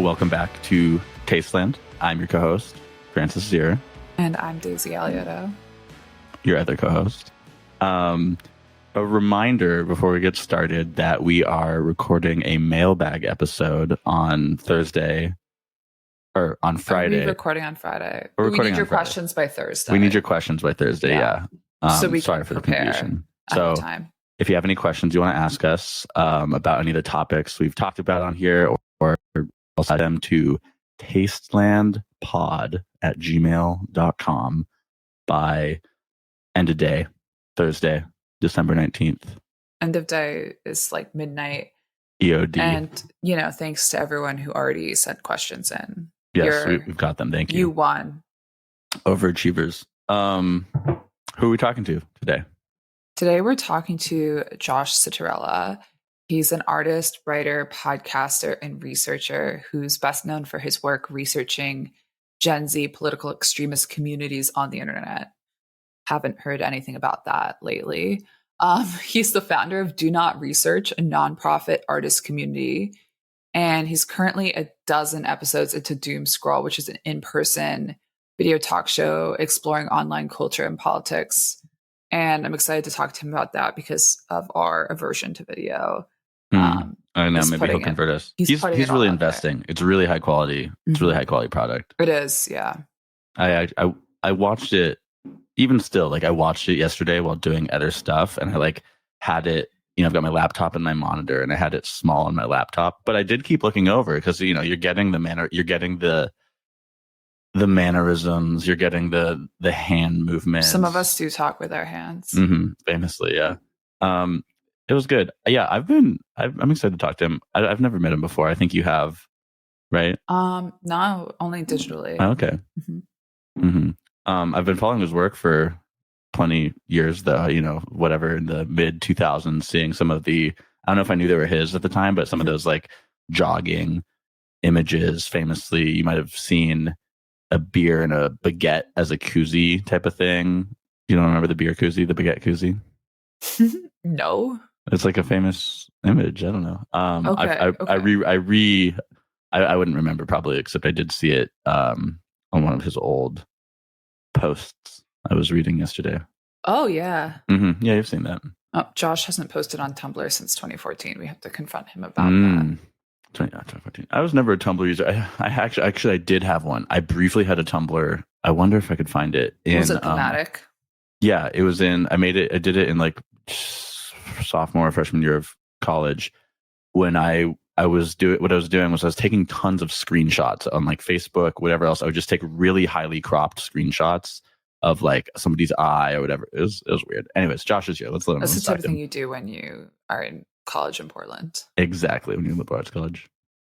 Welcome back to Tasteland. I'm your co-host, Francis Zira. And I'm Daisy Aliotto. Your other co-host. A reminder before we get started that we are recording a Mailbag episode on Thursday or on Friday. Are we recording on Friday? We need your questions by Thursday. We need your questions by Thursday, yeah. So we sorry can for the prepare confusion. ahead So of time. if you have any questions you want to ask us about any of the topics we've talked about on here, or I'll send them to tastelandpod@gmail.com by end of day, Thursday, December 19th. End of day is like midnight. EOD. And, thanks to everyone who already sent questions in. Yes, we've got them. Thank you. You won. Overachievers. Who are we talking to today? Today we're talking to Josh Citarella. He's an artist, writer, podcaster, and researcher who's best known for his work researching Gen Z political extremist communities on the internet. Haven't heard anything about that lately. He's the founder of Do Not Research, a nonprofit artist community. And he's currently a dozen episodes into Doomscroll, which is an in-person video talk show exploring online culture and politics. And I'm excited to talk to him about that because of our aversion to video. I don't know. Maybe he'll convert us. He's really investing. There. It's really high quality. It's really high quality product. It is, yeah. I watched it. Even still, I watched it yesterday while doing other stuff, and I had it. I've got my laptop and my monitor, and I had it small on my laptop. But I did keep looking over because you're getting the mannerisms, you're getting the hand movements. Some of us do talk with our hands. Famously, yeah. It was good. Yeah, I'm excited to talk to him. I've never met him before. I think you have, right? No, only digitally. Oh, okay. I've been following his work for plenty years, though. Whatever, in the mid 2000s, seeing some of the, I don't know if I knew they were his at the time, but some of those jogging images. Famously, you might have seen a beer and a baguette as a koozie type of thing. You don't remember the beer koozie, the baguette koozie? No. It's a famous image. I don't know. Okay. I wouldn't remember probably, except I did see it on one of his old posts I was reading yesterday. Oh, yeah. Yeah, you've seen that. Oh, Josh hasn't posted on Tumblr since 2014. We have to confront him about that. 2014. I was never a Tumblr user. I actually did have one. I briefly had a Tumblr. I wonder if I could find it. Was it thematic? Yeah, it was in. I did it in sophomore or freshman year of college. When I was doing was I was taking tons of screenshots on Facebook, whatever else. I would just take really highly cropped screenshots of somebody's eye or whatever. It was weird. Anyways, Josh is here. Let's let him. That's the type of thing you do when you are in college in Portland. Exactly, when you're in liberal arts college.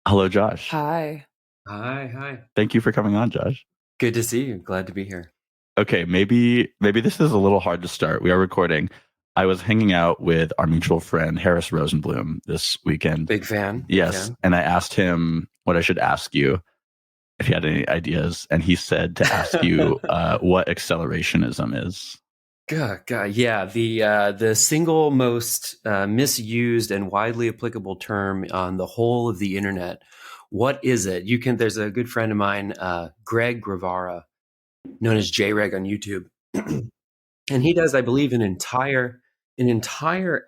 Hello, Josh. Hi. Hi. Thank you for coming on, Josh. Good to see you. Glad to be here. Okay, maybe this is a little hard to start. We are recording. I was hanging out with our mutual friend Harris Rosenblum this weekend. Big fan. Yes, and I asked him what I should ask you if he had any ideas, and he said to ask you what accelerationism is. God, yeah. The single most misused and widely applicable term on the whole of the internet. What is it? There's a good friend of mine, Greg Gravara, known as JReg on YouTube, and he does, I believe, an entire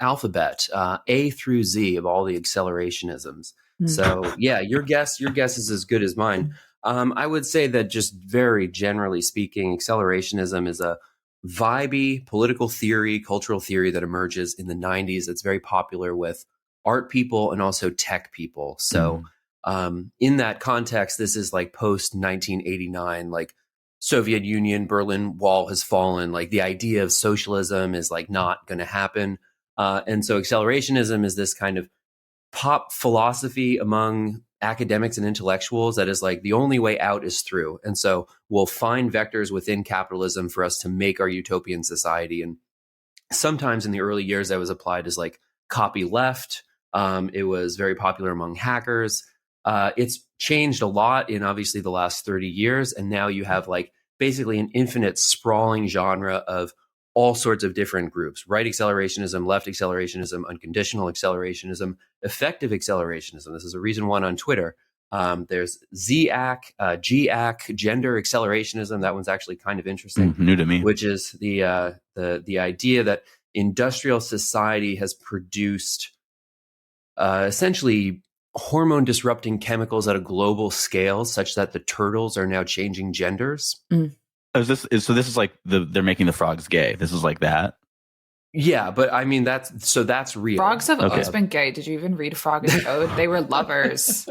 alphabet, A through Z, of all the accelerationisms. So yeah, your guess is as good as mine. I would say that, just very generally speaking, accelerationism is a vibey political theory, cultural theory that emerges in the 90s. It's very popular with art people and also tech people. So in that context, this is post 1989, Soviet Union, Berlin Wall has fallen. The idea of socialism is not going to happen. And so accelerationism is this kind of pop philosophy among academics and intellectuals that is the only way out is through. And so we'll find vectors within capitalism for us to make our utopian society. And sometimes in the early years that was applied as copy left. It was very popular among hackers. It's changed a lot in obviously the last 30 years. And now you have basically an infinite sprawling genre of all sorts of different groups: right accelerationism, left accelerationism, unconditional accelerationism, effective accelerationism. This is a reason one on Twitter. There's ZAC, GAC, gender accelerationism. That one's actually kind of interesting. New to me. Which is the idea that industrial society has produced essentially hormone disrupting chemicals at a global scale, such that the turtles are now changing genders. So this is like they're making the frogs gay. This is like that. Yeah, but I mean that's real. Frogs have always been gay. Did you even read Frog and Toad? They were lovers.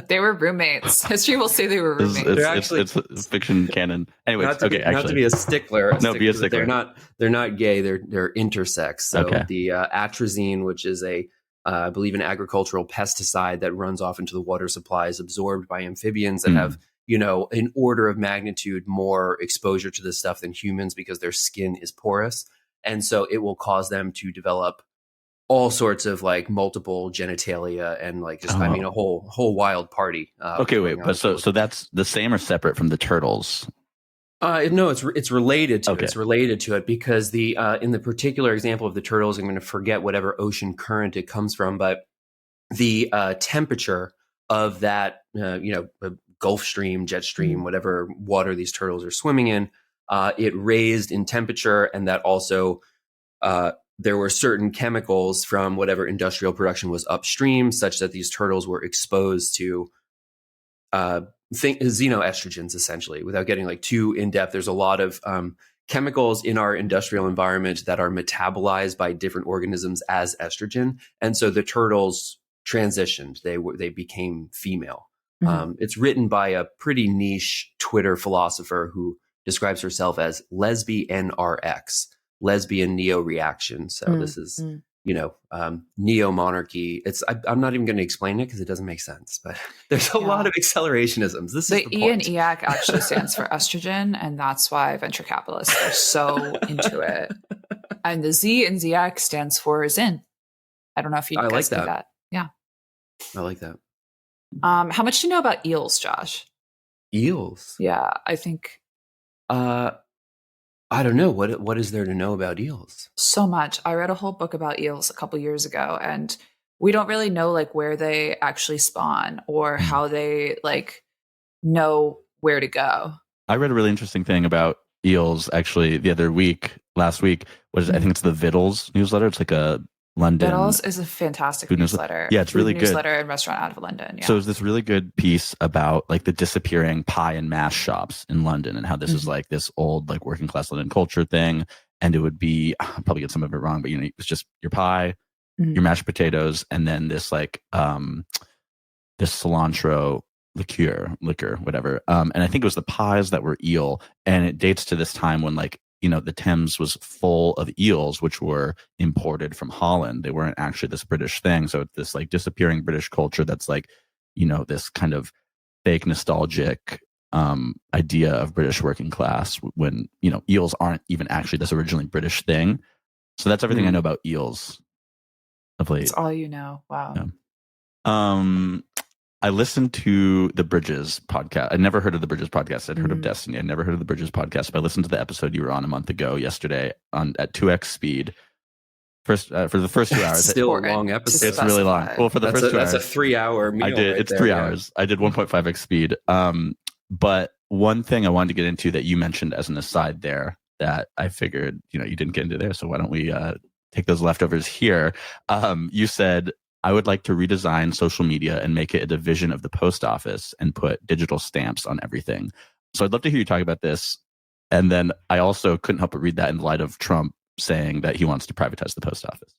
They were roommates. History will say they were roommates. It's fiction canon. Anyway, not to be a stickler. Be a stickler. They're not gay. They're intersex. So the atrazine, which is I believe an agricultural pesticide that runs off into the water supply, is absorbed by amphibians that have an order of magnitude more exposure to this stuff than humans because their skin is porous. And so it will cause them to develop all sorts of like multiple genitalia and like just a whole wild party. But so that's the same or separate from the turtles? No, it's related to it. It's related to it because the in the particular example of the turtles, I'm going to forget whatever ocean current it comes from, but the temperature of that Gulf Stream, jet stream, whatever water these turtles are swimming in. It raised in temperature, and that also there were certain chemicals from whatever industrial production was upstream, such that these turtles were exposed to xenoestrogens, essentially. Without getting like too in depth, there's a lot of chemicals in our industrial environment that are metabolized by different organisms as estrogen, and so the turtles transitioned. They became female. It's written by a pretty niche Twitter philosopher who describes herself as lesbian-RX, lesbian neo-reaction. So this is, neo-monarchy. I'm not even going to explain it because it doesn't make sense, but there's a lot of accelerationisms. The E in EAC actually stands for estrogen, and that's why venture capitalists are so into it. And the Z in ZAC stands for Zin. I don't know if you guys do that. Yeah. I like that. How much do you know about eels, Josh? Eels? Yeah, I think... I don't know. What is there to know about eels? So much. I read a whole book about eels a couple years ago, and we don't really know like where they actually spawn or how they like know where to go. I read a really interesting thing about eels actually last week was I think it's the Vittles newsletter. It's like a London. Vittles is a fantastic newsletter. Yeah, it's really good. Newsletter and restaurant out of London. Yeah. So it's this really good piece about like the disappearing pie and mash shops in London and how this is like this old like working class London culture thing. And it would be, I'll probably get some of it wrong, but it's just your pie, your mashed potatoes, and then this like this cilantro liquor, whatever. And I think it was the pies that were eel, and it dates to this time when like the Thames was full of eels, which were imported from Holland. They weren't actually this British thing. So it's this like disappearing British culture that's like, this kind of fake nostalgic idea of British working class when, eels aren't even actually this originally British thing. So that's everything I know about eels of late. That's all you know. Wow. Yeah. I listened to the Bridges podcast. I'd never heard of the Bridges podcast. I'd heard of Destiny. I'd never heard of the Bridges podcast, but I listened to the episode you were on a month ago yesterday at 2x speed. For the first 2 hours. It's still a long episode. It's really long. Well, for the first 2 hours. That's a 3-hour meal. It's 3 hours. I did 1.5x speed. But one thing I wanted to get into that you mentioned as an aside there that I figured, you didn't get into there. So why don't we take those leftovers here? You said, I would like to redesign social media and make it a division of the post office and put digital stamps on everything. So I'd love to hear you talk about this. And then I also couldn't help but read that in light of Trump saying that he wants to privatize the post office.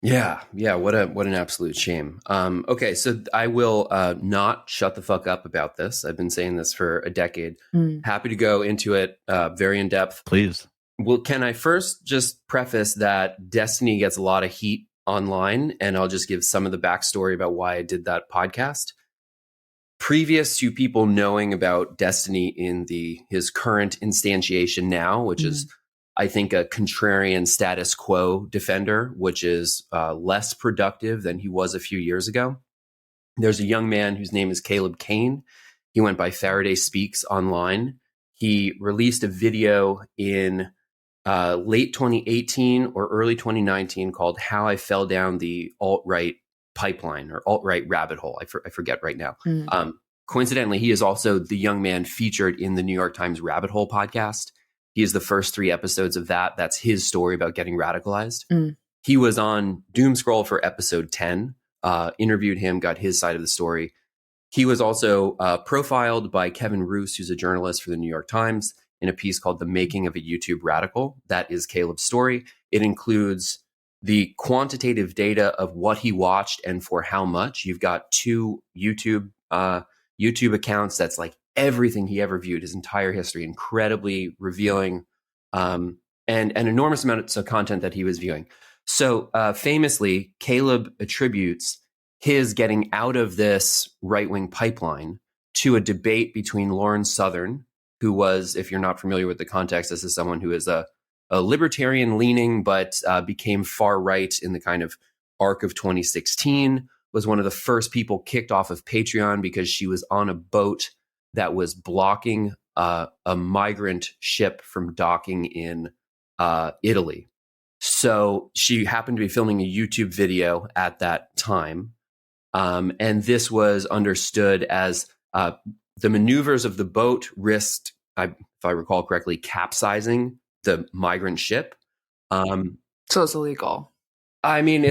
Yeah. What an absolute shame. Okay, so I will not shut the fuck up about this. I've been saying this for a decade. Happy to go into it very in depth. Please. Well, can I first just preface that Destiny gets a lot of heat online, and I'll just give some of the backstory about why I did that podcast. Previous to people knowing about Destiny in his current instantiation now, which is, I think, a contrarian status quo defender, which is less productive than he was a few years ago. There's a young man whose name is Caleb Kane. He went by Faraday Speaks online. He released a video in late 2018 or early 2019 called How I Fell Down the Alt-Right Pipeline or Alt-Right Rabbit Hole. I forget right now. Coincidentally, he is also the young man featured in the New York Times Rabbit Hole podcast. He is the first 3 episodes of that. That's his story about getting radicalized. He was on Doomscroll for episode 10, interviewed him, got his side of the story. He was also profiled by Kevin Roose, who's a journalist for the New York Times, in a piece called The Making of a YouTube Radical. That is Caleb's story. It includes the quantitative data of what he watched and for how much. You've got 2 YouTube accounts that's like everything he ever viewed, his entire history, incredibly revealing, and enormous amounts of content that he was viewing. So famously, Caleb attributes his getting out of this right-wing pipeline to a debate between Lawrence Southern, who was, if you're not familiar with the context, this is someone who is a libertarian leaning, but became far right in the kind of arc of 2016, was one of the first people kicked off of Patreon because she was on a boat that was blocking a migrant ship from docking in Italy. So she happened to be filming a YouTube video at that time. And this was understood as the maneuvers of the boat risked, if I recall correctly, capsizing the migrant ship. So it's illegal. I mean,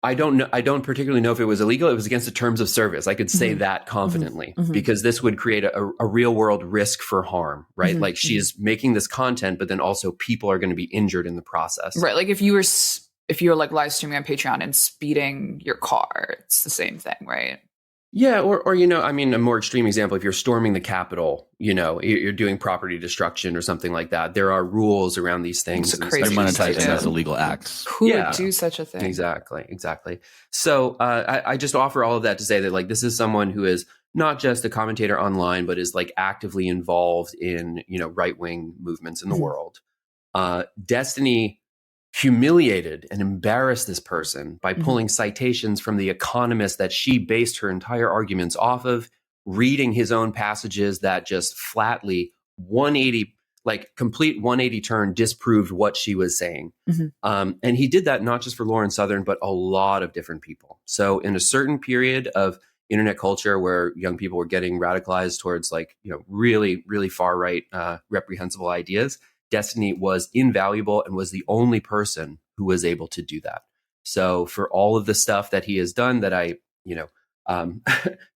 I don't particularly know if it was illegal. It was against the terms of service. I could say that confidently because this would create a real world risk for harm, right? Like she is making this content, but then also people are going to be injured in the process. Right. Like if you were like live streaming on Patreon and speeding your car, it's the same thing, right? Yeah. Or, you know, I mean, a more extreme example, if you're storming the Capitol, you know, you're doing property destruction or something like that. There are rules around these things. It's crazy. They're monetizing as illegal acts. Who would do such a thing? Exactly. So I just offer all of that to say that like this is someone who is not just a commentator online, but is like actively involved in, you know, right-wing movements in the world. Destiny humiliated and embarrassed this person by pulling citations from The Economist that she based her entire arguments off of, reading his own passages that just flatly complete 180 turn disproved what she was saying. And he did that not just for Lawrence Southern, but a lot of different people. So in a certain period of internet culture where young people were getting radicalized towards like, you know, really, really far right, reprehensible ideas, Destiny was invaluable and was the only person who was able to do that. So for all of the stuff that he has done that I, you know,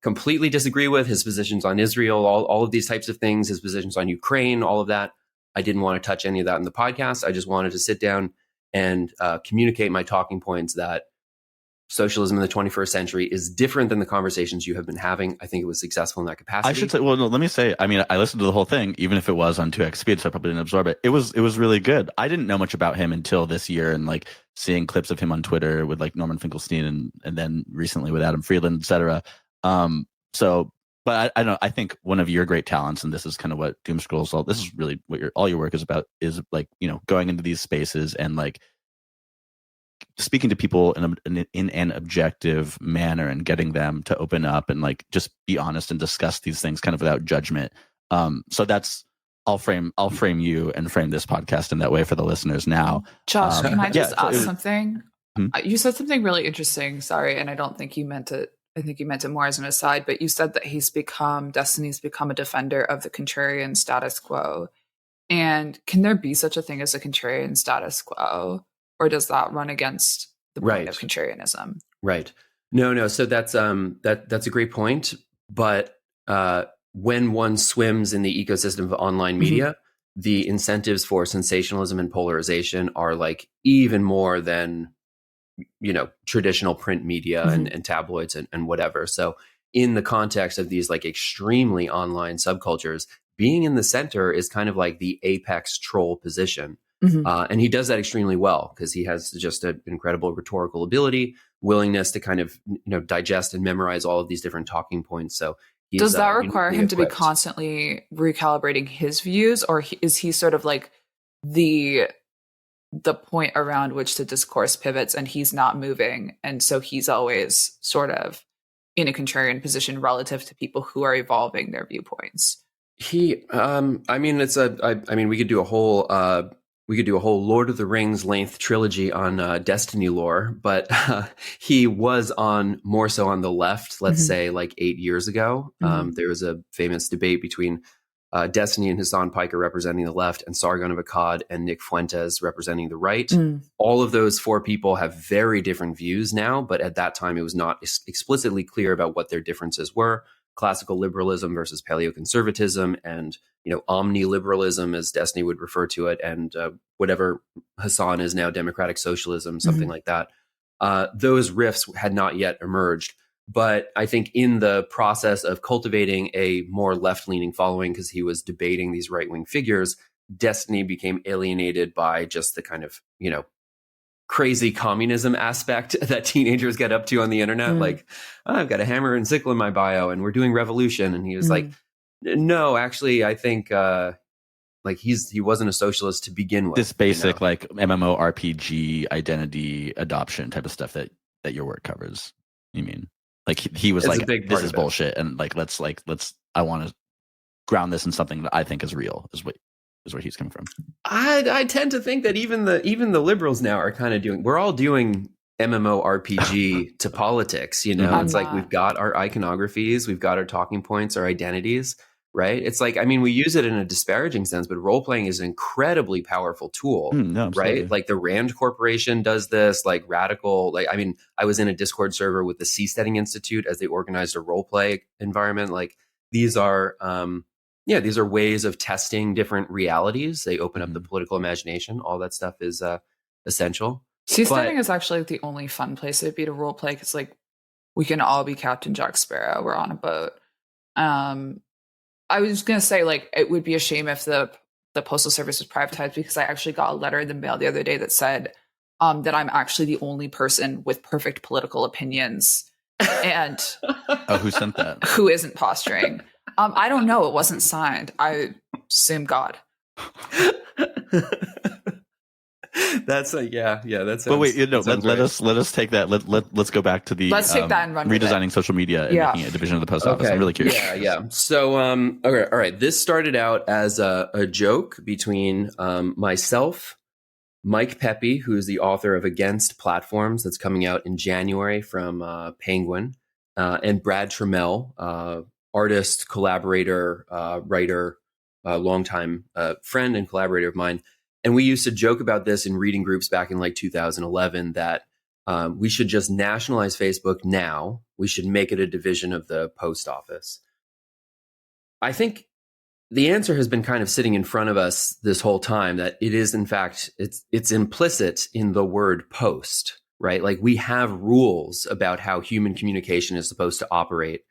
completely disagree with, his positions on Israel, all of these types of things, his positions on Ukraine, all of that, I didn't want to touch any of that in the podcast. I just wanted to sit down and communicate my talking points that socialism in the 21st century is different than the conversations you have been having. I think it was successful in that capacity. I should say, well, no, let me say, I mean, I listened to the whole thing, even if it was on 2x speed, so I probably didn't absorb it. It was really good. I didn't know much about him until this year and like seeing clips of him on Twitter with like Norman Finkelstein and then recently with Adam Friedland, et cetera. But I don't know, I think one of your great talents, and this is kind of what Doomscroll this is really what all your work is about, is like, you know, going into these spaces and like speaking to people in an objective manner and getting them to open up and like just be honest and discuss these things kind of without judgment. So that's I'll frame you and frame this podcast in that way for the listeners now. Josh, can I just ask something? You said something really interesting. Sorry, and I don't think you meant it. I think you meant it more as an aside, but you said that Destiny's become a defender of the contrarian status quo. And can there be such a thing as a contrarian status quo? Or does that run against the point of contrarianism? Right. No. So that's a great point. But when one swims in the ecosystem of online media, the incentives for sensationalism and polarization are like even more than, you know, traditional print media and tabloids and whatever. So in the context of these like extremely online subcultures, being in the center is kind of like the apex troll position. And he does that extremely well because he has just an incredible rhetorical ability, willingness to kind of, you know, digest and memorize all of these different talking points. So does that require him to be constantly recalibrating his views, or is he sort of like the point around which the discourse pivots and he's not moving, and so he's always sort of in a contrarian position relative to people who are evolving their viewpoints? I mean, we could do a whole we could do a whole Lord of the Rings length trilogy on Destiny lore, but he was more so on the left, let's say like 8 years ago. There was a famous debate between Destiny and Hassan Piker representing the left, and Sargon of Akkad and Nick Fuentes representing the right. All of those four people have very different views now, but at that time it was not explicitly clear about what their differences were. Classical liberalism versus paleoconservatism, and omniliberalism, as Destiny would refer to it, and whatever Hassan is now, democratic socialism, something like that. Those rifts had not yet emerged. But I think in the process of cultivating a more left-leaning following, because he was debating these right-wing figures, Destiny became alienated by just the kind of, crazy communism aspect that teenagers get up to on the internet. Like, I've got a hammer and sickle in my bio and we're doing revolution. And he was like, no, actually, I think he wasn't a socialist to begin with. This basic like MMORPG identity adoption type of stuff that your work covers. You mean? Like he was like, this is bullshit, and let's I want to ground this in something that I think is real. Is where he's coming from. I tend to think that even the liberals now are kind of we're all doing MMORPG to politics. It's like we've got our iconographies, we've got our talking points, our identities. Right? It's like, we use it in a disparaging sense, but role playing is an incredibly powerful tool, right? Like the Rand Corporation does this, like radical, I was in a Discord server with the Seasteading Institute as they organized a role play environment. Like these are ways of testing different realities. They open up the political imagination. All that stuff is essential. Seasteading is actually the only fun place to be to role play, because like we can all be Captain Jack Sparrow. We're on a boat. I was going to say, like, it would be a shame if the postal service was privatized, because I actually got a letter in the mail the other day that said that I'm actually the only person with perfect political opinions. And who sent that? Who isn't posturing? I don't know. It wasn't signed. I assume God. That's that's. But wait, let us take that. Let's go back to the let's take that and run redesigning social media and making a division of the post office. I'm really curious. Yeah. So okay, all right. This started out as a joke between myself, Mike Pepe, who is the author of Against Platforms, that's coming out in January from Penguin, and Brad Trammell, artist, collaborator, writer, longtime friend and collaborator of mine. And we used to joke about this in reading groups back in like 2011, that we should just nationalize Facebook now. We should make it a division of the post office. I think the answer has been kind of sitting in front of us this whole time, that it is, in fact, it's implicit in the word post, right? Like we have rules about how human communication is supposed to operate.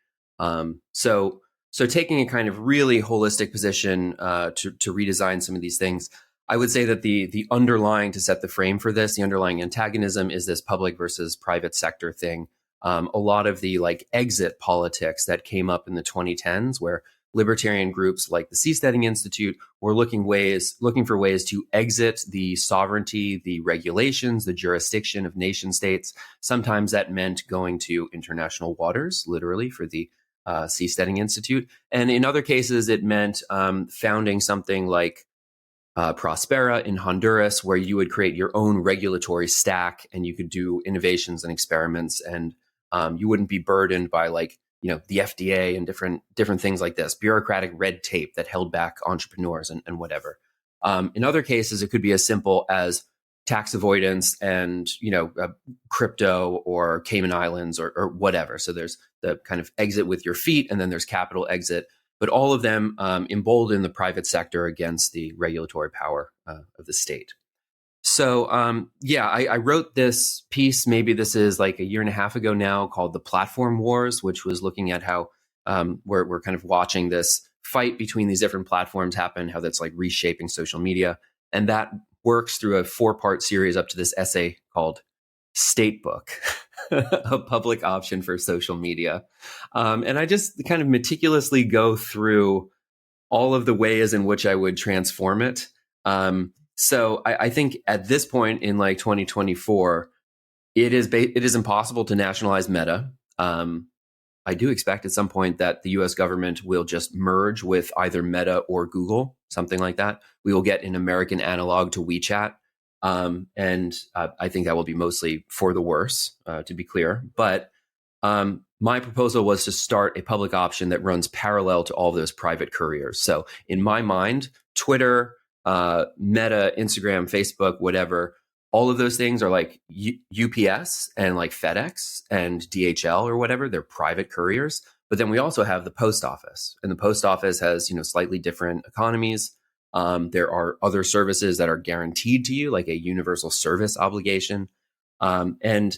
So taking a kind of really holistic position to redesign some of these things, I would say that the underlying, to set the frame for this, the underlying antagonism is this public versus private sector thing. A lot of the like exit politics that came up in the 2010s, where libertarian groups like the Seasteading Institute were looking for ways to exit the sovereignty, the regulations, the jurisdiction of nation states. Sometimes that meant going to international waters, literally, for the Seasteading Institute. And in other cases, it meant founding something like Prospera in Honduras, where you would create your own regulatory stack and you could do innovations and experiments, and you wouldn't be burdened by the FDA and different things like this, bureaucratic red tape that held back entrepreneurs and whatever. In other cases, it could be as simple as tax avoidance and crypto or Cayman Islands or whatever. So there's the kind of exit with your feet, and then there's capital exit. But all of them embolden the private sector against the regulatory power of the state. So, I wrote this piece, maybe this is like a year and a half ago now, called The Platform Wars, which was looking at how we're kind of watching this fight between these different platforms happen, how that's like reshaping social media. And that works through a 4-part series up to this essay called Statebook, a public option for social media. And I just kind of meticulously go through all of the ways in which I would transform it. So I think at this point in like 2024, it is impossible to nationalize Meta. I do expect at some point that the US government will just merge with either Meta or Google something like that. We will get an American analog to WeChat. And I think that will be mostly for the worse, to be clear. But my proposal was to start a public option that runs parallel to all of those private couriers. So in my mind, Twitter, Meta, Instagram, Facebook, whatever, all of those things are like UPS and like FedEx and DHL or whatever. They're private couriers. But then we also have the post office, and the post office has, slightly different economies. There are other services that are guaranteed to you, like a universal service obligation. And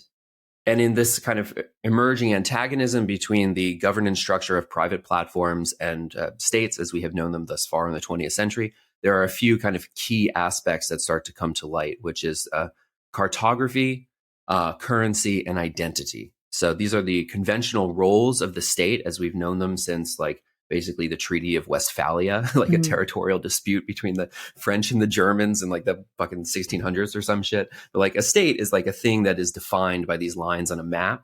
in this kind of emerging antagonism between the governance structure of private platforms and states, as we have known them thus far in the 20th century, there are a few kind of key aspects that start to come to light, which is cartography, currency, and identity. So these are the conventional roles of the state as we've known them since like basically the Treaty of Westphalia, like a territorial dispute between the French and the Germans in like the fucking 1600s or some shit. But like a state is like a thing that is defined by these lines on a map.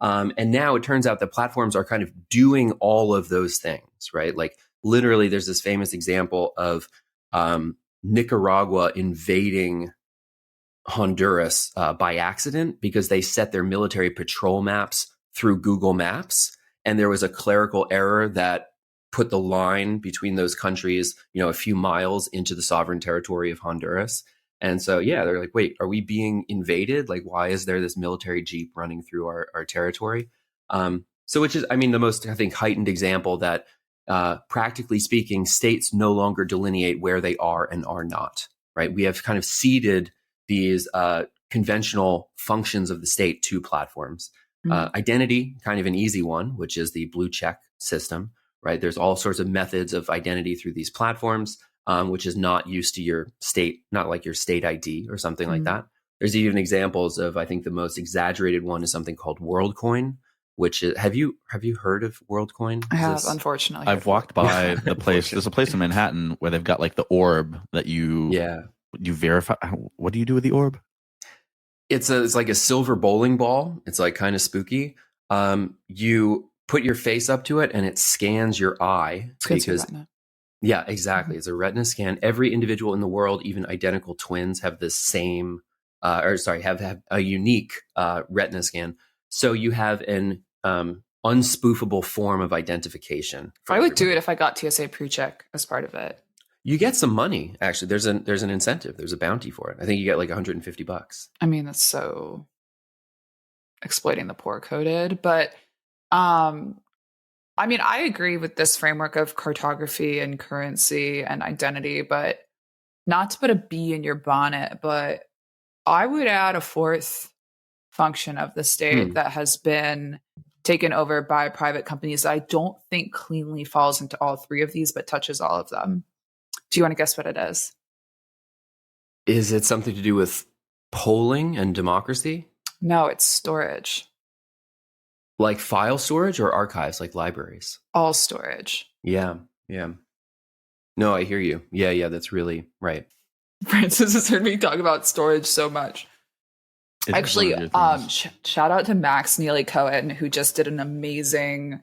And now it turns out that platforms are kind of doing all of those things, right? Like literally there's this famous example of Nicaragua invading Honduras by accident because they set their military patrol maps through Google Maps. And there was a clerical error that put the line between those countries, a few miles into the sovereign territory of Honduras. And so, yeah, they're like, wait, are we being invaded? Like, why is there this military jeep running through our territory? So which is, the most, I think, heightened example that practically speaking, states no longer delineate where they are and are not, right? We have kind of ceded these conventional functions of the state to platforms. Identity, kind of an easy one, which is the blue check system, right? There's all sorts of methods of identity through these platforms, which is not used to your state, not like your state ID or something like that. There's even examples of, I think the most exaggerated one is something called WorldCoin, which is, have you heard of WorldCoin? I have, unfortunately. I've walked by the place. There's a place in Manhattan where they've got like the orb that you verify. What do you do with the orb? It's like a silver bowling ball. It's like kind of spooky. You put your face up to it and it scans your eye. Yeah, exactly. It's a retina scan. Every individual in the world, even identical twins, have the same, have a unique retina scan. So you have an unspoofable form of identification. I would do it if I got TSA pre-check as part of it. You get some money, actually. There's an incentive. There's a bounty for it. I think you get like $150. That's so exploiting the poor coded. But I agree with this framework of cartography and currency and identity, but not to put a bee in your bonnet, but I would add a fourth function of the state that has been taken over by private companies that I don't think cleanly falls into all three of these, but touches all of them. Do you want to guess what it is? Is it something to do with polling and democracy? No, it's storage. Like file storage or archives, like libraries? All storage. Yeah. No, I hear you. Yeah, that's really right. Francis has heard me talk about storage so much. Actually, shout out to Max Neely Cohen, who just did an amazing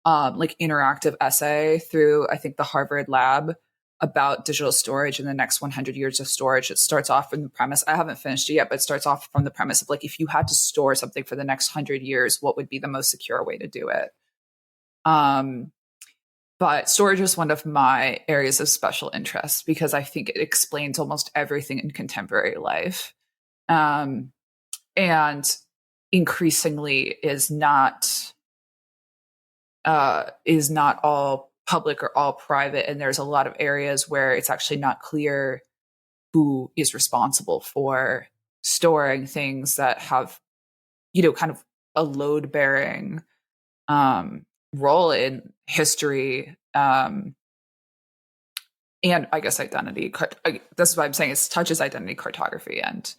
interactive essay through, I think, the Harvard lab about digital storage in the next 100 years of storage. It starts off from the premise, I haven't finished it yet, but it starts off from the premise of like, if you had to store something for the next 100 years, what would be the most secure way to do it? But storage is one of my areas of special interest because I think it explains almost everything in contemporary life. And increasingly is not all public or all private. And there's a lot of areas where it's actually not clear who is responsible for storing things that have, kind of a load bearing role in history. And I guess identity. That's what I'm saying. It touches identity, cartography, and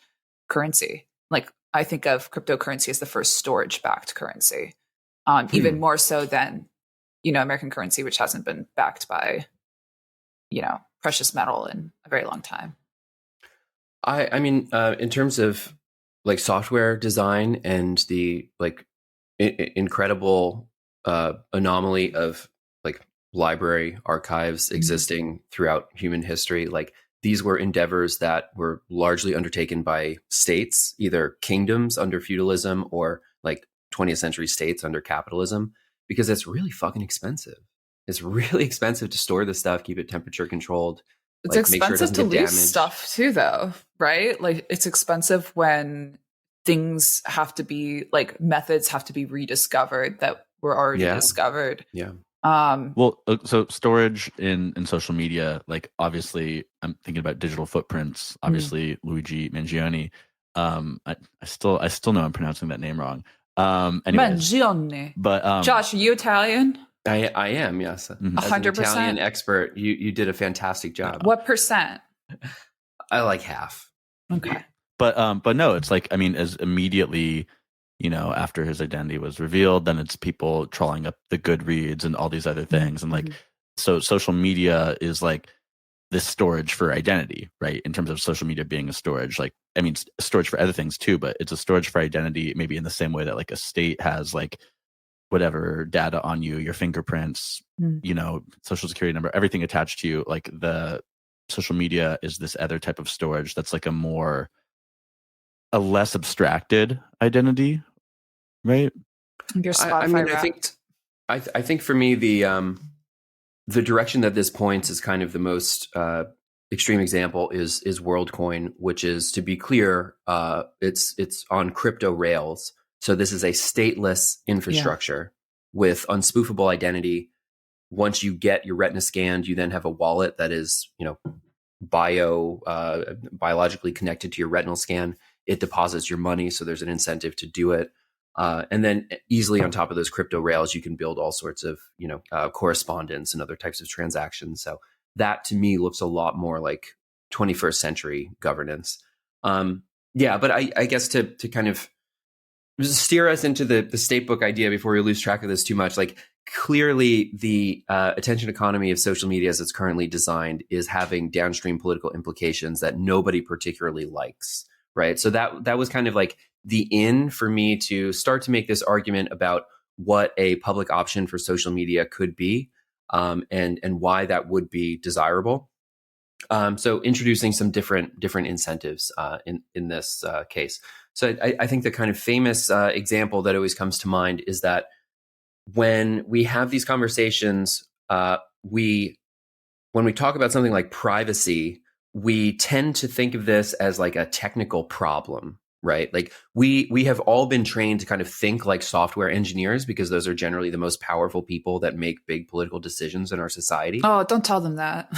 currency. Like I think of cryptocurrency as the first storage backed currency, even more so than, American currency, which hasn't been backed by, precious metal in a very long time. In terms of like software design and the like incredible anomaly of like library archives existing throughout human history. Like these were endeavors that were largely undertaken by states, either kingdoms under feudalism or like 20th century states under capitalism, because it's really fucking expensive. It's really expensive to store this stuff, keep it temperature controlled. It's like, make sure it expensive doesn't to get lose damaged. stuff too, though, right? Like it's expensive when things have to be like methods have to be rediscovered that were already discovered. Yeah. Well, so storage in social media, like obviously I'm thinking about digital footprints, obviously Luigi Mangione. I still know I'm pronouncing that name wrong. Anyways, Mangione. But Josh, are you Italian? I am, yes. As an 100%? Italian expert, you did a fantastic job. What percent? I like half. Okay. But no, it's like, I mean, as immediately, you know, after his identity was revealed, then it's people trawling up the Goodreads and all these other things. And like, so social media is like this storage for identity, right? In terms of social media being a storage, like, I mean, storage for other things too, but it's a storage for identity, maybe in the same way that like a state has like whatever data on you, your fingerprints, you know, social security number, everything attached to you. Like the social media is this other type of storage that's like a less abstracted identity, right? Your Spotify I think for me the direction that this points is kind of the most extreme example is WorldCoin, which is, to be clear, it's on crypto rails. So this is a stateless infrastructure with unspoofable identity. Once you get your retina scanned, you then have a wallet that is, you know, biologically connected to your retinal scan. It deposits your money, so there's an incentive to do it. And then easily on top of those crypto rails, you can build all sorts of, you know, correspondence and other types of transactions. So that to me looks a lot more like 21st century governance. But I guess to kind of steer us into the statebook idea before we lose track of this too much, like clearly the attention economy of social media as it's currently designed is having downstream political implications that nobody particularly likes, right? So that was kind of like the in for me to start to make this argument about what a public option for social media could be, and why that would be desirable. So introducing some different incentives in this case. So I think the kind of famous example that always comes to mind is that when we have these conversations, when we talk about something like privacy, we tend to think of this as like a technical problem, right? Like we have all been trained to kind of think like software engineers because those are generally the most powerful people that make big political decisions in our society. Oh, don't tell them that.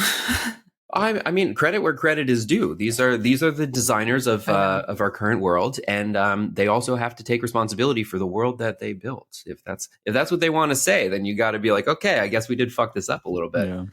I mean, credit where credit is due. These are the designers of our current world, and they also have to take responsibility for the world that they built. If that's what they want to say, then you got to be like, okay, I guess we did fuck this up a little bit. Yeah.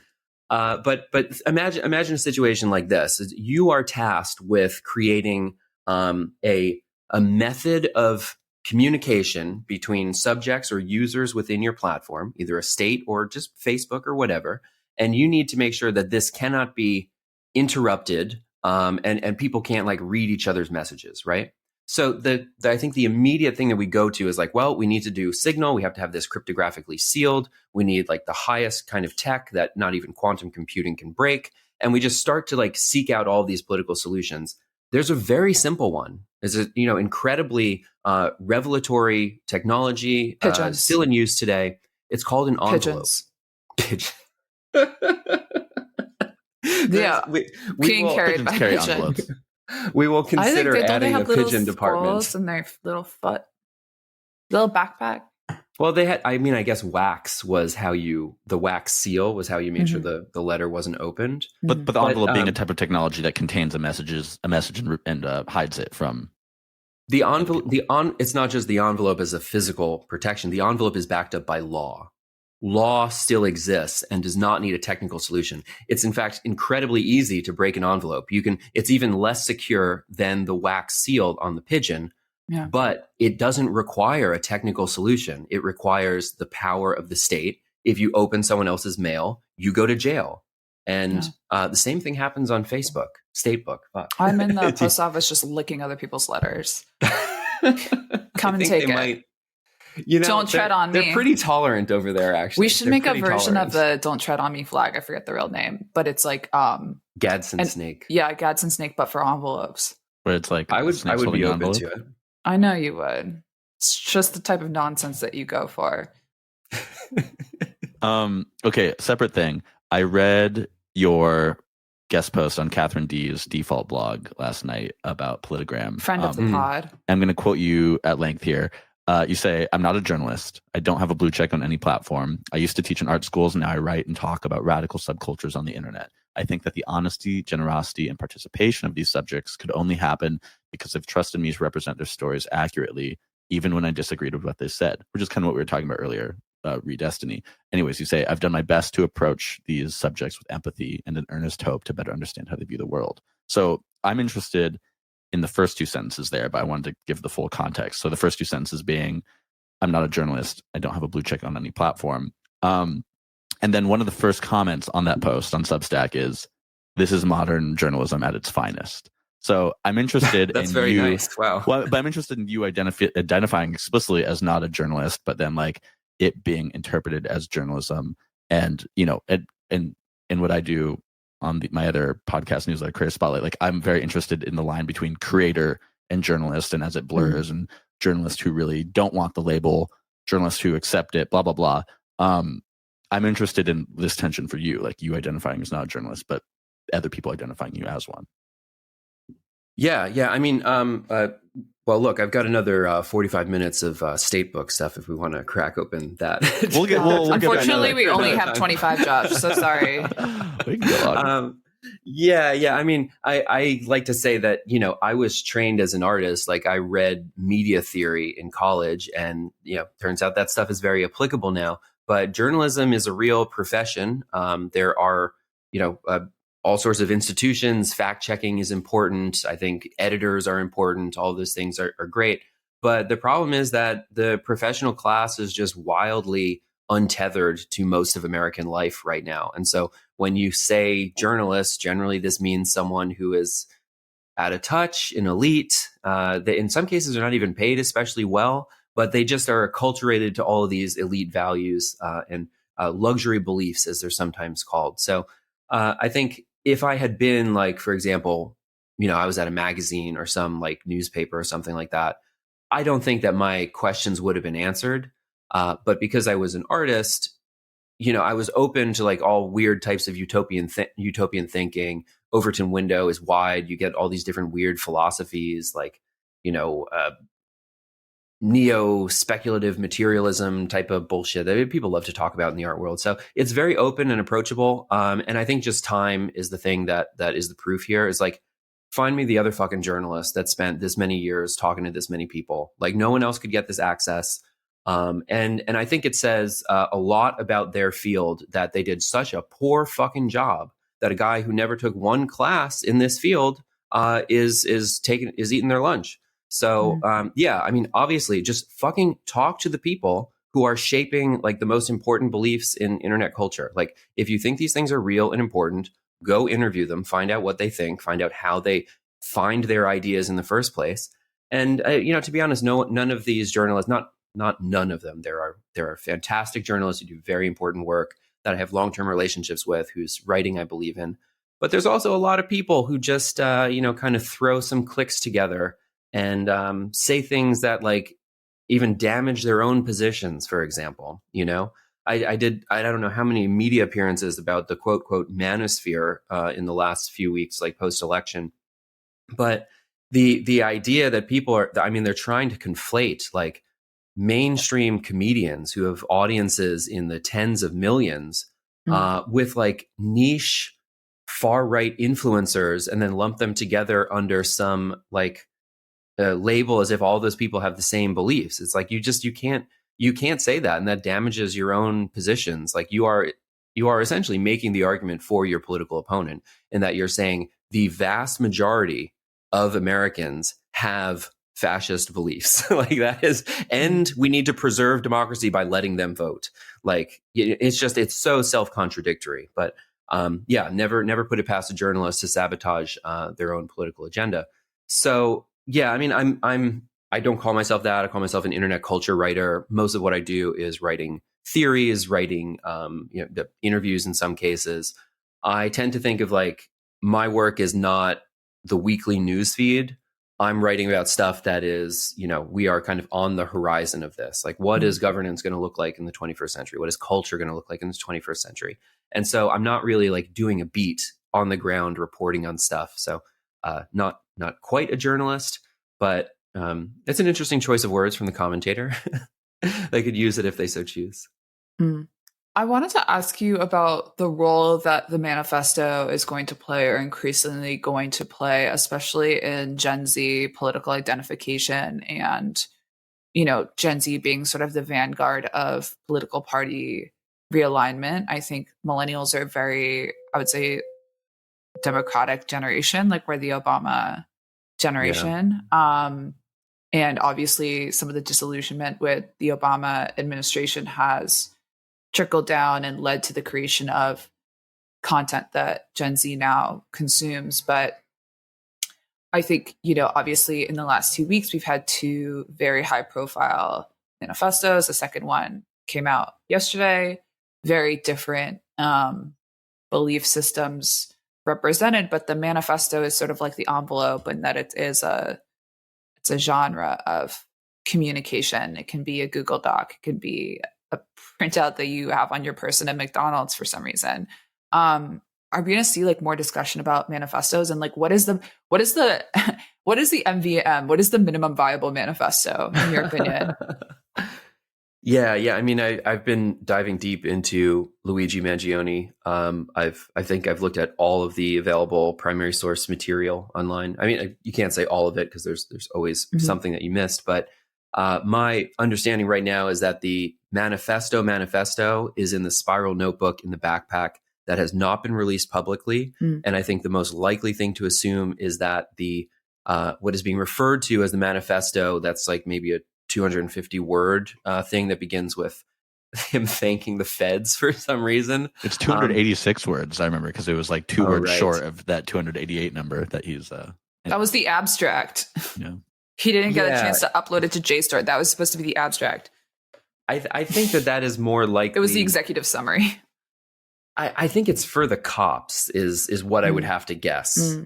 But imagine a situation like this: you are tasked with creating a method of communication between subjects or users within your platform, either a state or just Facebook or whatever. And you need to make sure that this cannot be interrupted, and people can't like read each other's messages, right? So I think the immediate thing that we go to is like, well, we need to do Signal. We have to have this cryptographically sealed. We need like the highest kind of tech that not even quantum computing can break. And we just start to like seek out all these political solutions. There's a very simple one. It's a, you know, incredibly revelatory technology still in use today. It's called an envelope. Pigeons. Yeah, we being will carried by pigeons. Envelopes. We will consider adding a pigeon department in their little foot, little backpack. Well, they had. I mean, I guess wax was the wax seal was how you made sure the letter wasn't opened. But the envelope being a type of technology that contains a message and hides it from the envelope. It's not just the envelope as a physical protection. The envelope is backed up by law. Law still exists and does not need a technical solution. It's in fact incredibly easy to break an envelope. It's even less secure than the wax seal on the pigeon, but it doesn't require a technical solution. It requires the power of the state. If you open someone else's mail, you go to jail. And the same thing happens on Facebook. Statebook. Fuck. I'm in the post office just licking other people's letters. Come and take it. Don't tread on me. They're pretty tolerant over there, actually. We should make a version of the "Don't Tread on Me" flag. I forget the real name, but it's like Gadsden snake. Yeah, Gadsden snake, but for envelopes. Where it's like I would be open to it. I know you would. It's just the type of nonsense that you go for. Okay, separate thing. I read your guest post on Catherine D's default blog last night about Politigram. Friend of the pod. I'm going to quote you at length here. You say, "I'm not a journalist. I don't have a blue check on any platform. I used to teach in art schools, and now I write and talk about radical subcultures on the internet. I think that the honesty, generosity, and participation of these subjects could only happen because they've trusted me to represent their stories accurately, even when I disagreed with what they said," which is kind of what we were talking about earlier, Redestiny. Anyways, you say, "I've done my best to approach these subjects with empathy and an earnest hope to better understand how they view the world." So I'm interested in the first two sentences there, but I wanted to give the full context. So the first two sentences being, "I'm not a journalist. I don't have a blue check on any platform." And then one of the first comments on that post on Substack is, "This is modern journalism at its finest." So I'm interested That's in very you. nice. Wow. Well, but I'm interested in you identifying explicitly as not a journalist, but then like it being interpreted as journalism. And, and what I do on my other podcast newsletter, Creator Spotlight, like I'm very interested in the line between creator and journalist, and as it blurs, and journalists who really don't want the label, journalists who accept it, blah, blah, blah. I'm interested in this tension for you, like you identifying as not a journalist, but other people identifying you as one. Yeah. I mean, well, look, I've got another 45 minutes of state book stuff if we want to crack open that. Unfortunately, we only have 25, Josh. So sorry. We can go on. Yeah. I mean, I like to say that, I was trained as an artist. Like I read media theory in college, and, turns out that stuff is very applicable now. But journalism is a real profession. There are, all sorts of institutions. Fact checking is important. I think editors are important. All those things are great. But the problem is that the professional class is just wildly untethered to most of American life right now. And so when you say journalist, generally this means someone who is out of touch, an elite. That in some cases are not even paid especially well, but they just are acculturated to all of these elite values and luxury beliefs, as they're sometimes called. So I think if I had been like, for example, I was at a magazine or some like newspaper or something like that, I don't think that my questions would have been answered. But because I was an artist, I was open to like all weird types of utopian thinking. Overton window is wide. You get all these different weird philosophies like, neo-speculative materialism type of bullshit that people love to talk about in the art world. So it's very open and approachable. And I think just time is the thing that is the proof here. Is like, find me the other fucking journalist that spent this many years talking to this many people. Like no one else could get this access. And I think it says a lot about their field that they did such a poor fucking job that a guy who never took one class in this field is eating their lunch. So, I mean, obviously just fucking talk to the people who are shaping like the most important beliefs in internet culture. Like if you think these things are real and important, go interview them, find out what they think, find out how they find their ideas in the first place. And, to be honest, none of these journalists, not none of them. There are fantastic journalists who do very important work that I have long-term relationships with, whose writing I believe in. But there's also a lot of people who just, kind of throw some clicks together and say things that like even damage their own positions, for example. I don't know how many media appearances about the quote manosphere in the last few weeks, like post-election. But the idea that people they're trying to conflate like mainstream comedians who have audiences in the tens of millions with like niche far-right influencers, and then lump them together under some like label as if all those people have the same beliefs. It's like you can't say that, and that damages your own positions. Like you are essentially making the argument for your political opponent, in that you're saying the vast majority of Americans have fascist beliefs. Like that is, and we need to preserve democracy by letting them vote. Like it's so self-contradictory. But never put it past a journalist to sabotage their own political agenda. So yeah, I mean, I'm I don't call myself that. I call myself an internet culture writer. Most of what I do is writing theories, writing the interviews in some cases. I tend to think of like my work is not the weekly news feed. I'm writing about stuff that is, we are kind of on the horizon of this. Like, what is governance going to look like in the 21st century? What is culture going to look like in the 21st century? And so I'm not really like doing a beat on the ground reporting on stuff. So not quite a journalist, but it's an interesting choice of words from the commentator. They could use it if they so choose. I wanted to ask you about the role that the manifesto is going to play, or increasingly going to play, especially in Gen Z political identification and, Gen Z being sort of the vanguard of political party realignment. I think millennials are very, I would say, democratic generation, like we're the Obama generation. Yeah. And obviously some of the disillusionment with the Obama administration has trickled down and led to the creation of content that Gen Z now consumes. But I think, obviously in the last 2 weeks, we've had 2 very high profile manifestos. The second one came out yesterday, very different belief systems represented, but the manifesto is sort of like the envelope, and that it's a genre of communication. It can be a Google Doc, it can be a printout that you have on your person at McDonald's for some reason. Are we going to see like more discussion about manifestos, and like what is the MVM? What is the minimum viable manifesto in your opinion? Yeah. I mean, I've been diving deep into Luigi Mangione. I think I've looked at all of the available primary source material online. I mean, you can't say all of it because there's always something that you missed. But my understanding right now is that the manifesto is in the spiral notebook in the backpack that has not been released publicly. And I think the most likely thing to assume is that the what is being referred to as the manifesto, that's like maybe a 250 word thing that begins with him thanking the feds for some reason. It's 286 words, I remember, because it was like 2 words short of that 288 number that he's that was the abstract. Yeah. He didn't get a chance to upload it to JSTOR. That was supposed to be the abstract. I think that is more like it was the executive summary. I think it's for the cops is what I would have to guess.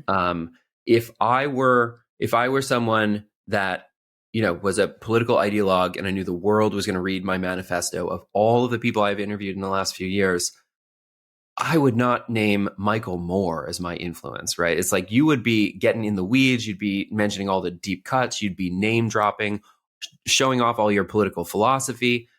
If I were someone that was a political ideologue and I knew the world was going to read my manifesto, of all of the people I've interviewed in the last few years, I would not name Michael Moore as my influence, right? It's like you would be getting in the weeds. You'd be mentioning all the deep cuts. You'd be name dropping, showing off all your political philosophy.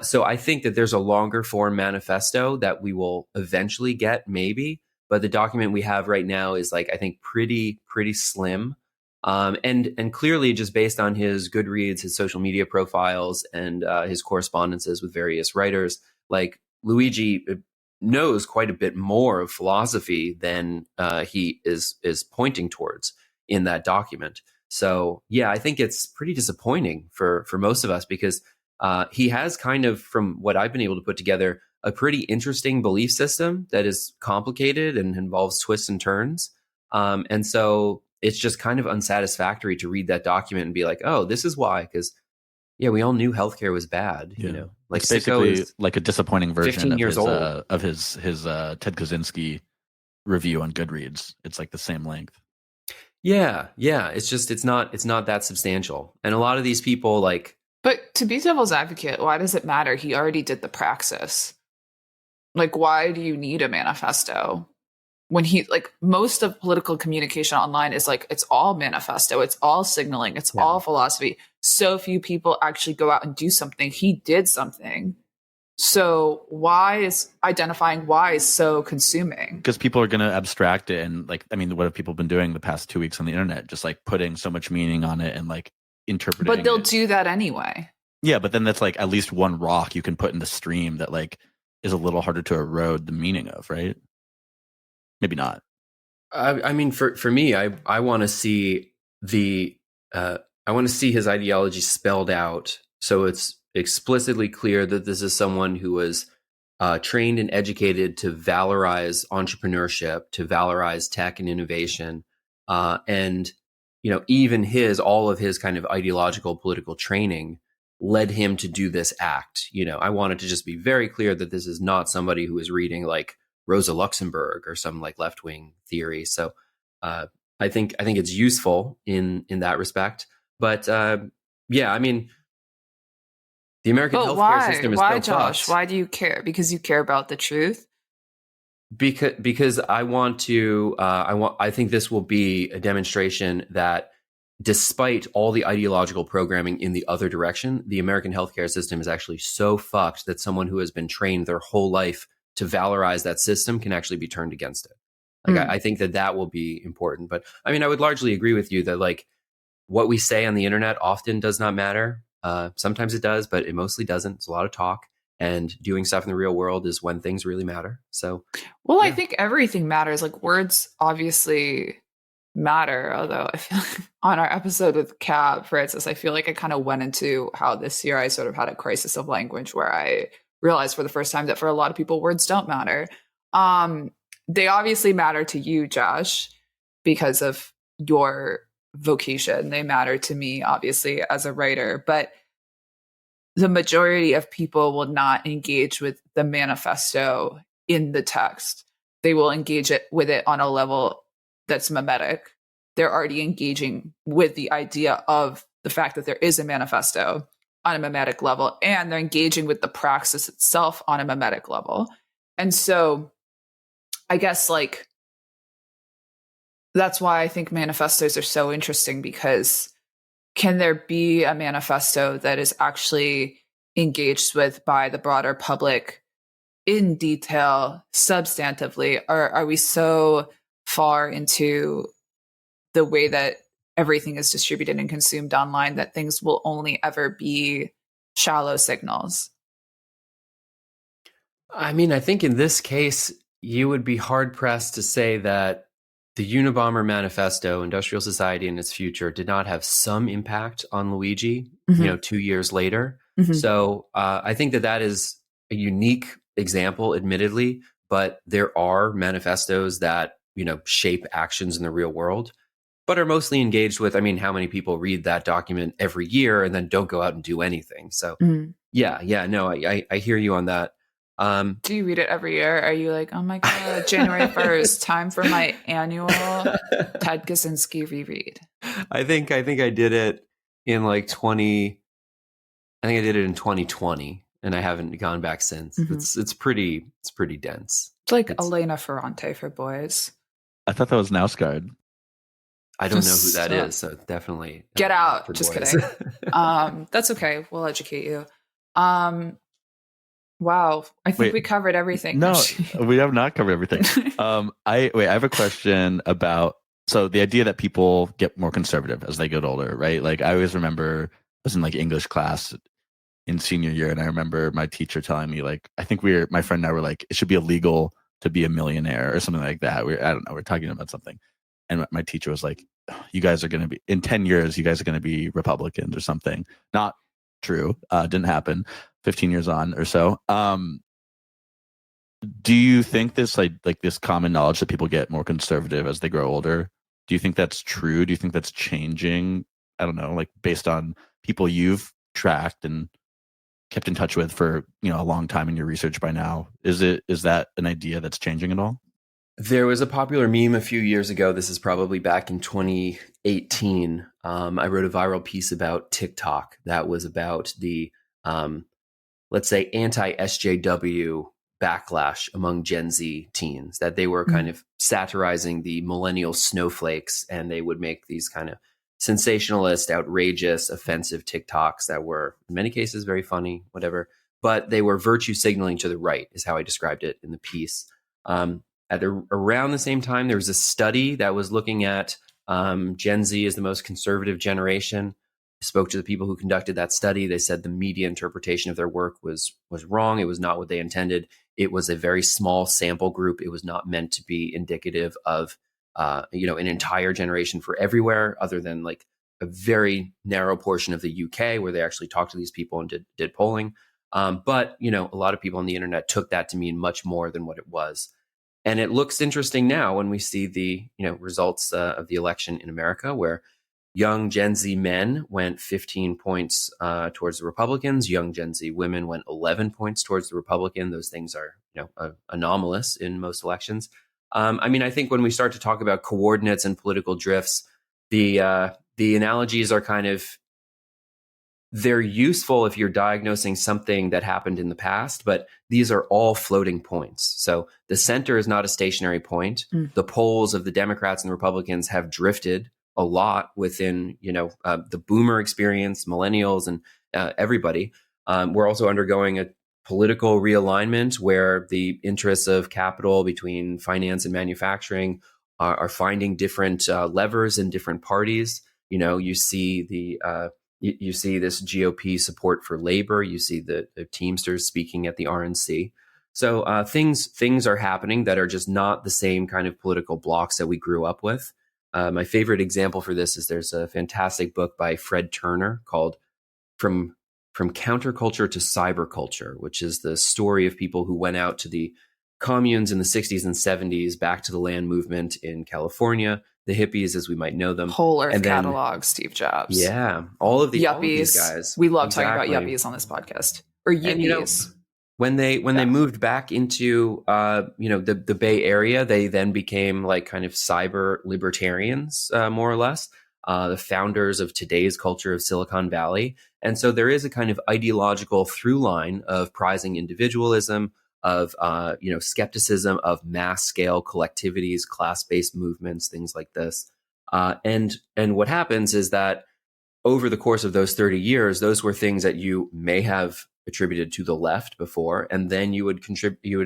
So I think that there's a longer form manifesto that we will eventually get, maybe. But the document we have right now is like, I think pretty slim. And clearly just based on his Goodreads, his social media profiles, and his correspondences with various writers, like Luigi knows quite a bit more of philosophy than he is pointing towards in that document. So yeah, I think it's pretty disappointing for most of us because he has kind of, from what I've been able to put together, a pretty interesting belief system that is complicated and involves twists and turns. And so it's just kind of unsatisfactory to read that document and be like, oh, this is why. Because we all knew healthcare was bad. Like it's basically like a disappointing version of his Ted Kaczynski review on Goodreads. It's like the same length. Yeah. It's just it's not that substantial. And a lot of these people like. But to be devil's advocate, why does it matter? He already did the praxis. Like, why do you need a manifesto? When most of political communication online is like, it's all manifesto, it's all signaling, it's all philosophy. So few people actually go out and do something. He did something. So why is identifying why is so consuming? Because people are going to abstract it. And what have people been doing the past 2 weeks on the internet? Just like putting so much meaning on it and like interpreting. But they'll do that anyway. Yeah, but then that's like at least one rock you can put in the stream that like is a little harder to erode the meaning of, right? Maybe not. I mean, for me, I want to see his ideology spelled out, so it's explicitly clear that this is someone who was trained and educated to valorize entrepreneurship, to valorize tech and innovation, and even all of his kind of ideological political training led him to do this act. I wanted to just be very clear that this is not somebody who is reading like Rosa Luxemburg or some like left-wing theory. So I think it's useful in that respect. But yeah, I mean, the American healthcare system is why, so Josh? fucked. Why do you care? Because you care about the truth? Because I want to. I think this will be a demonstration that, despite all the ideological programming in the other direction, the American healthcare system is actually so fucked that someone who has been trained their whole life to valorize that system can actually be turned against it. Like, I think that will be important. But I mean, I would largely agree with you that like what we say on the internet often does not matter. Sometimes it does, but it mostly doesn't. It's a lot of talk, and doing stuff in the real world is when things really matter. So, well, yeah. I think everything matters. Like, words obviously matter. Although I feel like on our episode with Kat Francis, I feel like I kind of went into how this year I sort of had a crisis of language where I realized for the first time that for a lot of people, words don't matter. They obviously matter to you, Josh, because of your vocation. They matter to me, obviously, as a writer. But the majority of people will not engage with the manifesto in the text. They will engage with it on a level that's mimetic. They're already engaging with the idea of the fact that there is a manifesto on a mimetic level, and they're engaging with the praxis itself on a mimetic level. And so I guess like that's why I think manifestos are so interesting, because can there be a manifesto that is actually engaged with by the broader public in detail, substantively? Or are we so far into the way that everything is distributed and consumed online that things will only ever be shallow signals? I mean, I think in this case, you would be hard pressed to say that the Unabomber Manifesto, Industrial Society and Its Future, did not have some impact on Luigi, 2 years later. So I think that is a unique example, admittedly, but there are manifestos that, shape actions in the real world, but are mostly engaged with, I mean, how many people read that document every year and then don't go out and do anything? So no, I hear you on that. Do you read it every year? Are you like, oh my God, January 1st, time for my annual Ted Kaczynski reread? I think I did it in like 2020, and I haven't gone back since. It's pretty dense. It's like Elena Ferrante for boys. I thought that was Nausgard. I don't know who that is, so definitely get out. Just kidding. That's okay. We'll educate you. Wow, I think we covered everything. No, we have not covered everything. I have a question about, so the idea that people get more conservative as they get older, right? Like I always remember I was in like English class in senior year, and I remember my teacher telling me like, I think my friend and I were like, it should be illegal to be a millionaire or something like that. I don't know, we're talking about something. And my teacher was like, you guys are going to be, in 10 years, you guys are going to be Republicans or something. Not true. Didn't happen. 15 years on or so. Do you think this like this common knowledge that people get more conservative as they grow older, do you think that's true? Do you think that's changing? I don't know, like based on people you've tracked and kept in touch with for, a long time in your research by now. Is that an idea that's changing at all? There was a popular meme a few years ago. This is probably back in 2018. I wrote a viral piece about TikTok that was about the let's say, anti-SJW backlash among Gen Z teens, that they were kind of satirizing the millennial snowflakes, and they would make these kind of sensationalist, outrageous, offensive TikToks that were, in many cases, very funny, whatever. But they were virtue signaling to the right, is how I described it in the piece. Around the same time, there was a study that was looking at Gen Z as the most conservative generation. Spoke to the people who conducted that study. They said the media interpretation of their work was wrong. It was not what they intended. It was a very small sample group. It was not meant to be indicative of an entire generation for everywhere, other than like a very narrow portion of the UK where they actually talked to these people and did polling. But a lot of people on the internet took that to mean much more than what it was. And it looks interesting now when we see the results of the election in America, where young Gen Z men went 15 points towards the Republicans. Young Gen Z women went 11 points towards the Republican. Those things are, anomalous in most elections. I think when we start to talk about coordinates and political drifts, the analogies are kind of, they're useful if you're diagnosing something that happened in the past, but these are all floating points. So the center is not a stationary point. The polls of the Democrats and Republicans have drifted a lot within, the boomer experience, millennials, and everybody. We're also undergoing a political realignment where the interests of capital between finance and manufacturing are finding different levers in different parties. You see you see this GOP support for labor. You see the Teamsters speaking at the RNC. So things are happening that are just not the same kind of political blocks that we grew up with. My favorite example for this is there's a fantastic book by Fred Turner called From Counterculture to Cyberculture, which is the story of people who went out to the communes in the 60s and 70s, back to the land movement in California, the hippies as we might know them. Whole Earth catalog, Steve Jobs. Yeah, all of these guys. We love talking about yuppies on this podcast. Or yippies. When they moved back into the Bay Area, they then became like kind of cyber libertarians, more or less, the founders of today's culture of Silicon Valley. And so there is a kind of ideological through line of prizing individualism, of skepticism of mass scale collectivities, class-based movements, things like this. And what happens is that over the course of those 30 years, those were things that you may have attributed to the left before, and then you would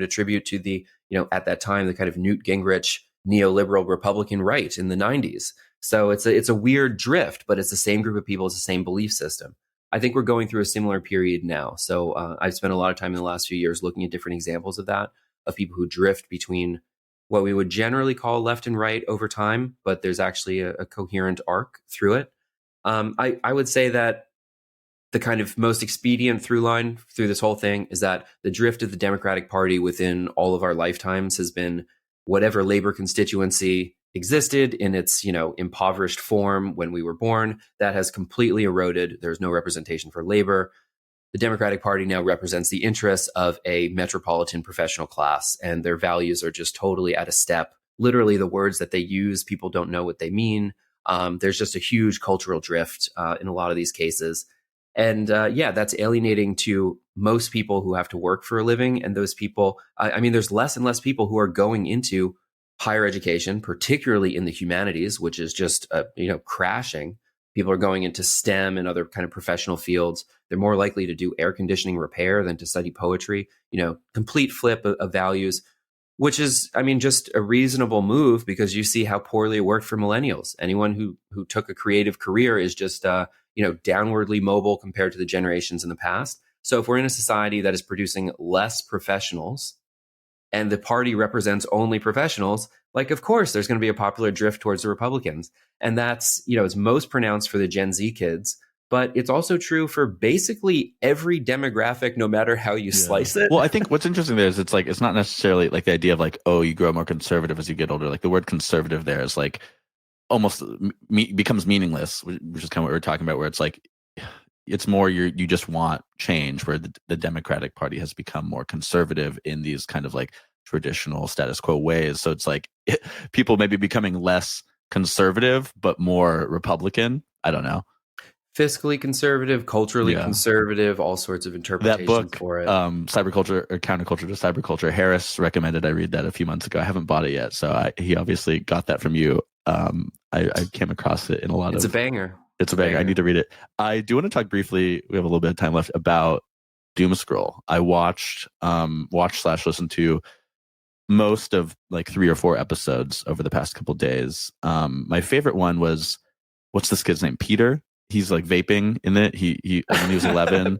attribute to the, at that time, the kind of Newt Gingrich neoliberal Republican right in the 90s. So it's a weird drift, but it's the same group of people, it's the same belief system. I think we're going through a similar period now. So I've spent a lot of time in the last few years looking at different examples of that, of people who drift between what we would generally call left and right over time, but there's actually a coherent arc through it. I would say that the kind of most expedient through line through this whole thing is that the drift of the Democratic Party within all of our lifetimes has been whatever labor constituency existed in its, impoverished form when we were born, that has completely eroded. There's no representation for labor. The Democratic Party now represents the interests of a metropolitan professional class, and their values are just totally out of step. Literally, the words that they use, people don't know what they mean. There's just a huge cultural drift in a lot of these cases. And that's alienating to most people who have to work for a living. And those people, there's less and less people who are going into higher education, particularly in the humanities, which is just, crashing. People are going into STEM and other kind of professional fields. They're more likely to do air conditioning repair than to study poetry, complete flip of values, which is, just a reasonable move because you see how poorly it worked for millennials. Anyone who took a creative career is just, downwardly mobile compared to the generations in the past. So if we're in a society that is producing less professionals and the party represents only professionals, like, of course, there's going to be a popular drift towards the Republicans. And that's, it's most pronounced for the Gen Z kids, but it's also true for basically every demographic, no matter how you slice it. Well, I think what's interesting there is it's not necessarily like the idea of like, oh, you grow more conservative as you get older. Like the word conservative there is like almost becomes meaningless, which is kind of what we were talking about, where it's like, it's more you just want change, where the Democratic Party has become more conservative in these kind of like traditional status quo ways. So it's like people may be becoming less conservative, but more Republican. I don't know. Fiscally conservative, culturally conservative, all sorts of interpretations that book, for it. Cyberculture or Counterculture to Cyberculture. Harris recommended I read that a few months ago. I haven't bought it yet. So he obviously got that from you. I came across it in a lot It's a banger. It's a banger. I need to read it. I do want to talk briefly, we have a little bit of time left, about Doomscroll. I watched / listened to most of like 3 or 4 episodes over the past couple of days. My favorite one was, what's this kid's name? Peter. He's like vaping in it. He when he was 11.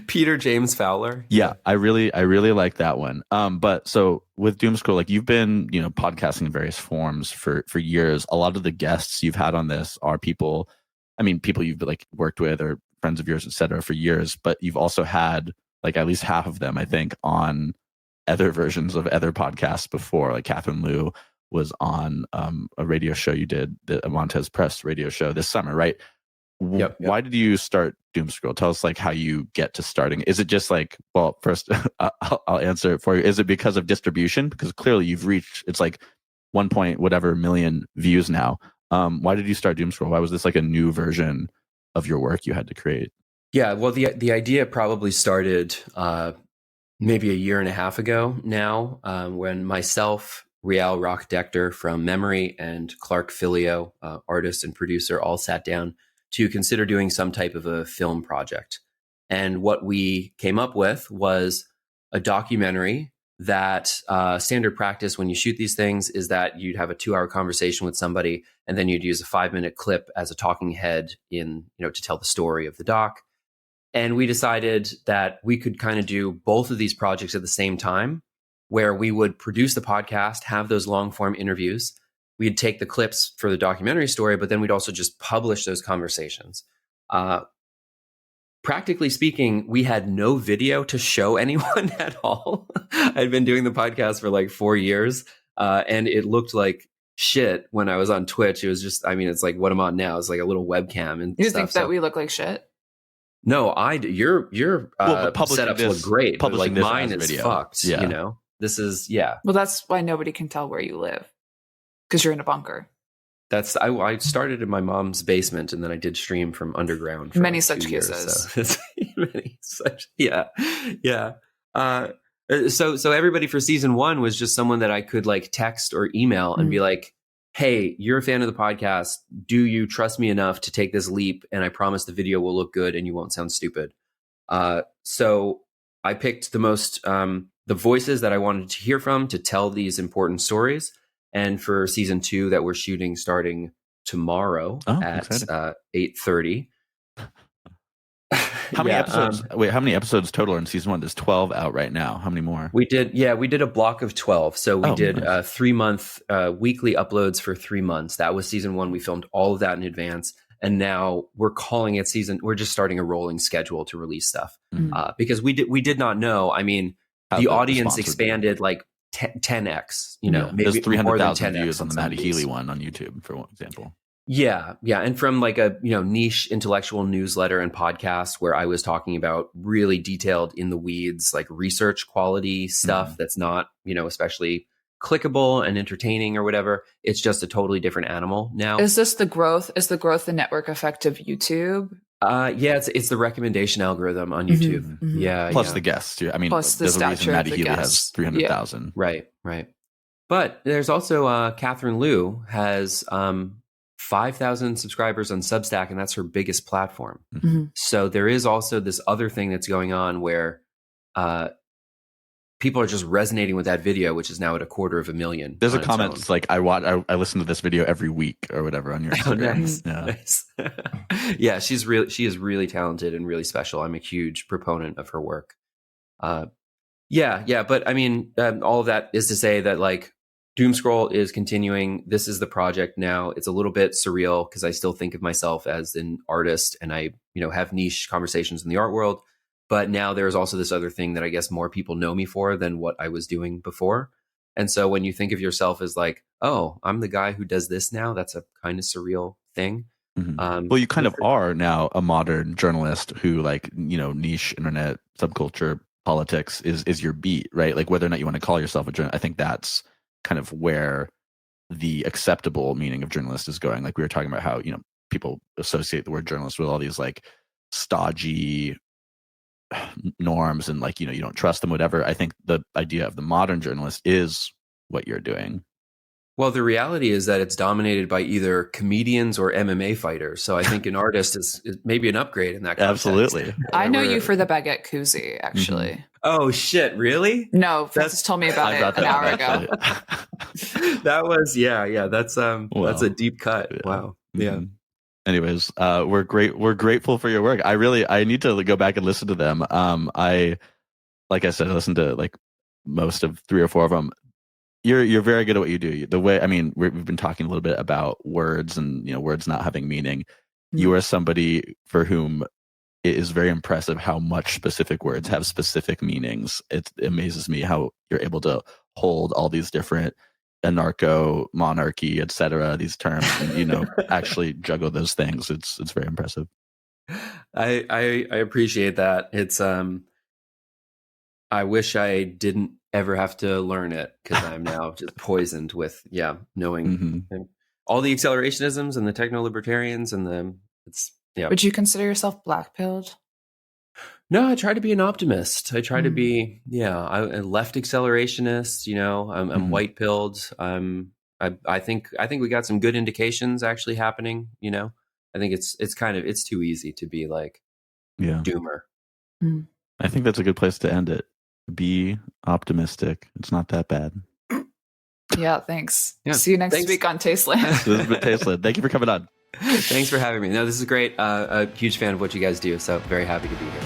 Peter James Fowler. Yeah, I really like that one. But so with Doomscroll, like you've been, podcasting in various forms for years. A lot of the guests you've had on this are people you've like worked with or friends of yours, et cetera, for years. But you've also had like at least half of them, I think, on other versions of other podcasts before, like Catherine Liu was on a radio show you did, the Montez Press radio show this summer, right? Yep. Why did you start Doomscroll? Tell us like how you get to starting. Is it just like, well, first I'll answer it for you. Is it because of distribution? Because clearly you've reached, it's like 1 point whatever million views now. Why did you start Doomscroll? Why was this like a new version of your work you had to create? Yeah, well, the idea probably started maybe a year and a half ago now, when myself, Rial Rock-Decter from Memory, and Clark Filio, artist and producer, all sat down to consider doing some type of a film project. And what we came up with was a documentary that standard practice when you shoot these things is that you'd have a 2-hour conversation with somebody, and then you'd use a 5-minute clip as a talking head to tell the story of the doc. And we decided that we could kind of do both of these projects at the same time, where we would produce the podcast, have those long form interviews. We'd take the clips for the documentary story, but then we'd also just publish those conversations. Practically speaking, we had no video to show anyone at all. I'd been doing the podcast for like 4 years, and it looked like shit when I was on Twitch. It was just, it's like what I'm on now. It's like a little webcam and You stuff. think that we look like shit? No, your setups look great, but like mine is video. fucked. Yeah. This is Well, that's why nobody can tell where you live, because you're in a bunker. I started in my mom's basement, and then I did stream from underground. For Many like such 2 years, cases. So everybody for season 1 was just someone that I could like text or email and be like, "Hey, you're a fan of the podcast. Do you trust me enough to take this leap? And I promise the video will look good and you won't sound stupid." So I picked the voices that I wanted to hear from to tell these important stories. And for season 2 that we're shooting starting tomorrow at 8:30. How many episodes? How many episodes total are in season 1? There's 12 out right now. How many more? We did a block of 12. So we did nice. 3-month weekly uploads for 3 months. That was season 1. We filmed all of that in advance. And now we're calling it we're just starting a rolling schedule to release stuff. Because we did not know. The audience expanded like 10x, maybe there's 300,000 views views on the Maddie Healy one on YouTube, for example. Yeah. And from like a niche intellectual newsletter and podcast where I was talking about really detailed in the weeds, like research quality stuff that's not, especially clickable and entertaining or whatever. It's just a totally different animal now. Is this the growth? Is the growth the network effect of YouTube? It's the recommendation algorithm on YouTube. Yeah. Plus the guests too. Plus the there's a reason Maddie Healy guests. has 300,000. Yeah. Right. But there's also Catherine Liu has 5,000 subscribers on Substack, and that's her biggest platform. So there is also this other thing that's going on where people are just resonating with that video, which is now at 250,000. There's a comment that's like, I listen to this video every week or whatever on your Instagram. Nice. Yeah, she is really talented and really special. I'm a huge proponent of her work. But all of that is to say that like Doomscroll is continuing. This is the project now. It's a little bit surreal because I still think of myself as an artist, and I, have niche conversations in the art world. But now there's also this other thing that I guess more people know me for than what I was doing before. And so when you think of yourself as like, oh, I'm the guy who does this now, that's a kind of surreal thing. Well, you kind of are now a modern journalist who niche internet subculture politics is your beat, right? Like whether or not you want to call yourself a journalist, I think that's kind of where the acceptable meaning of journalist is going. Like we were talking about how, people associate the word journalist with all these like stodgy norms and like, you don't trust them, whatever. I think the idea of the modern journalist is what you're doing. Well, the reality is that it's dominated by either comedians or MMA fighters. So I think an artist is maybe an upgrade in that context. Absolutely. I know you for the baguette koozie, actually. Oh, shit. Really? No, Francis told me about it an hour ago. That was, that's a deep cut. Yeah. Wow. Yeah. Anyways, we're grateful for your work. I need to go back and listen to them. I listened to like most of 3 or 4 of them. You're very good at what you do. The way, we've been talking a little bit about words and, words not having meaning. You are somebody for whom it is very impressive how much specific words have specific meanings. It amazes me how you're able to hold all these different anarcho monarchy, etc. These terms, and, actually juggle those things. It's very impressive. I appreciate that. It's I wish I didn't ever have to learn it, because I'm now just poisoned with knowing all the accelerationisms and the techno-libertarians and Would you consider yourself black-pilled? No, I try to be an optimist. I try to be a left accelerationist. I'm white-pilled. I think we got some good indications actually happening. I think it's too easy to be like doomer. I think that's a good place to end it. Be optimistic. It's not that bad. Yeah, thanks. Yeah, see you next week on Tasteland. This has been Tasteland. Thank you for coming on. Thanks for having me. No, this is great. A huge fan of what you guys do, so very happy to be here.